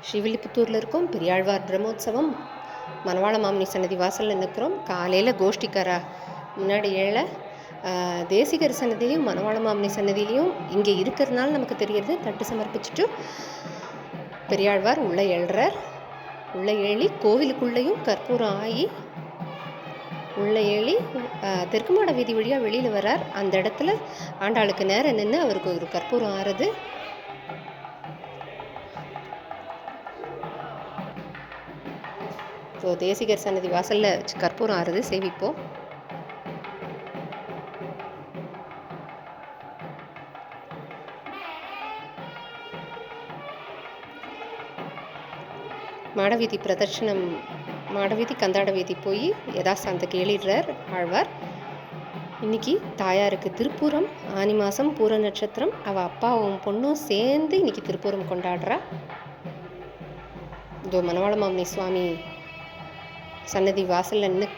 ஸ்ரீவில்லிபுத்தூரில் இருக்கோம். பெரியாழ்வார் பிரம்மோற்சவம் மணவாள மாமுனி சன்னதி வாசலில் நிற்கிறோம். காலையில் கோஷ்டிக்காரா முன்னாடி தேசிகர் சன்னதியிலையும் மணவாள மாமுனி சன்னதியிலையும் இங்கே இருக்கிறதுனால நமக்கு தெரிகிறது. தட்டு சமர்ப்பிச்சுட்டு பெரியாழ்வார் உள்ளே எழுறார். உள்ளே ஏழி கோவிலுக்குள்ளேயும் கற்பூரம் ஆகி உள்ளே ஏழி தெற்கு மாட வீதி வழியாக வெளியில் வர்றார். அந்த இடத்துல ஆண்டாளுக்கு நேரம் நின்று அவருக்கு ஒரு கற்பூரம் ஆறுது. ஸோ தேசிகர் சன்னதி வாசலில் கற்பூரம் ஆறுது, சேவிப்போம். மாடவீதி பிரதர்ஷனம், மாடவீதி கந்தாட வீதி போய் யதாஸ்தானத்துக்கு ஏழிடுறார் ஆழ்வார். இன்னைக்கு தாயாருக்கு திருப்பூரம், ஆனி மாதம் பூர நட்சத்திரம். அவள் அப்பாவும் பொண்ணும் சேர்ந்து இன்னைக்கு திருப்பூரம் கொண்டாடுறா. இதோ மணவாள மாமுனி சுவாமி சன்னதி வாசலில் நின்று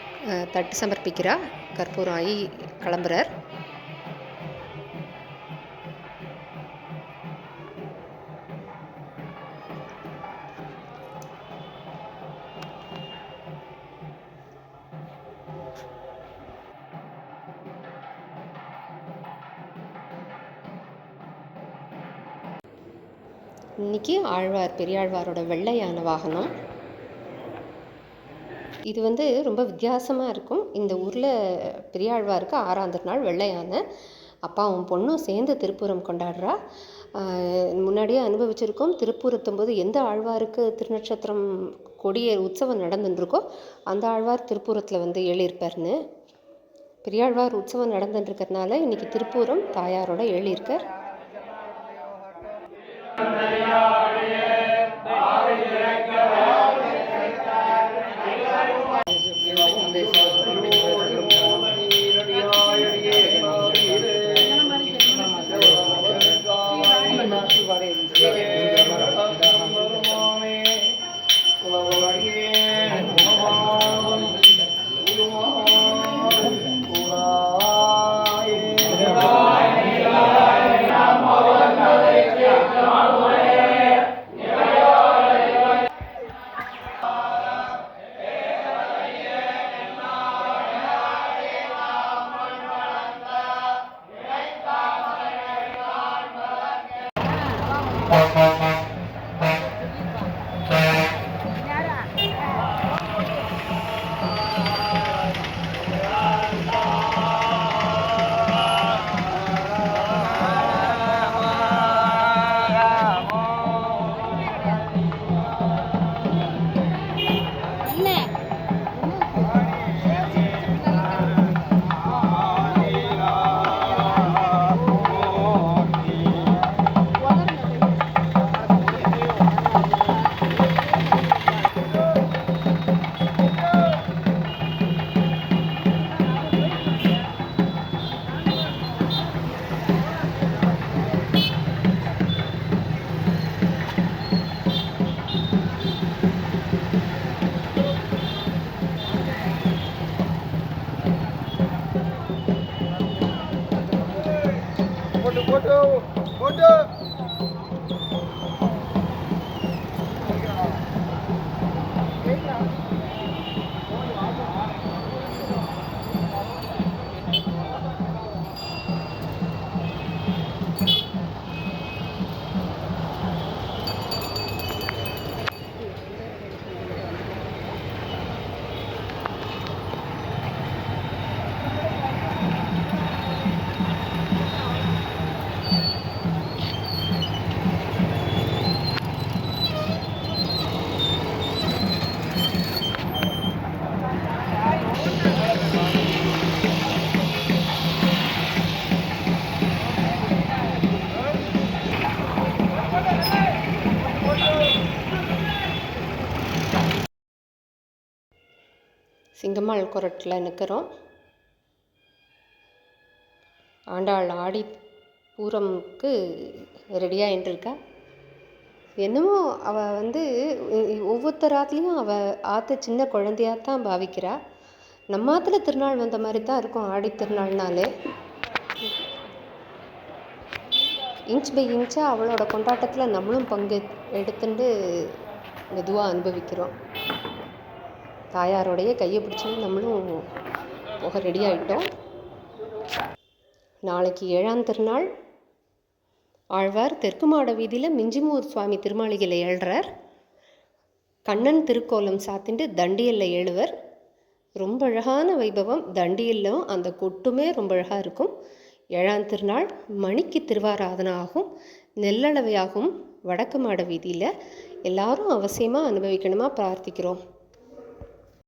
தட்டு சமர்ப்பிக்கிறா. கற்பூரம் ஆகி கிளம்புறார். இன்னைக்கு ஆழ்வார் பெரியாழ்வாரோட வெள்ளையான வாகனம் இது ரொம்ப வித்தியாசமாக இருக்கும். இந்த ஊரில் பெரியாழ்வாருக்கு 6ஆம் திருநாள் வெள்ளையான அப்பாவும் பொண்ணும் சேர்ந்து திருப்பூரம் கொண்டாடுறா. முன்னாடியே அனுபவிச்சிருக்கோம். திருப்பூரத்தும்போது எந்த ஆழ்வாருக்கு திருநட்சத்திரம் கொடியேறு உற்சவம் நடந்துட்டுருக்கோ அந்த ஆழ்வார் திருப்பூரத்தில் ஏழியிருப்பார்னு. பெரியாழ்வார் உற்சவம் நடந்துட்டுருக்கிறதுனால இன்றைக்கி திருப்பூரம் தாயாரோட ஏழியிருக்கார். Foto. சிங்கம்மாள் கொரட்டில் நிற்கிறோம். ஆண்டாள் ஆடி பூரம்க்கு ரெடியாகிட்டு இருக்கா. என்னமோ அவள் ஒவ்வொருத்தர் ஆற்றுலையும் அவள் ஆற்ற சின்ன குழந்தையாத்தான் பாவிக்கிறா. நம்ம ஆற்றுல திருநாள் வந்த மாதிரி தான் இருக்கும் ஆடி திருநாள்னாலே. இன்ச் பை இன்ச்சாக அவளோட கொண்டாட்டத்தில் நம்மளும் பங்கு எடுத்துட்டு மெதுவாக அனுபவிக்கிறோம். தாயாரோடைய கையை பிடிச்சி நம்மளும் போக ரெடி ஆகிட்டோம். நாளைக்கு 7ஆம் திருநாள். ஆழ்வார் தெற்கு மாட வீதியில் மிஞ்சிமூர் சுவாமி திருமாளிகையில் ஏழ்றார். கண்ணன் திருக்கோலம் சாத்திண்டு தண்டியல்ல ஏழுவர். ரொம்ப அழகான வைபவம். தண்டியல்லும் அந்த கொட்டுமே ரொம்ப அழகாக இருக்கும். 7ஆம் திருநாள் மணிக்கு திருவாராதனை ஆகும், நெல்லளவையாகும் வடக்கு மாட வீதியில். எல்லாரும் அவசியமாக அனுபவிக்கணுமா பிரார்த்திக்கிறோம்.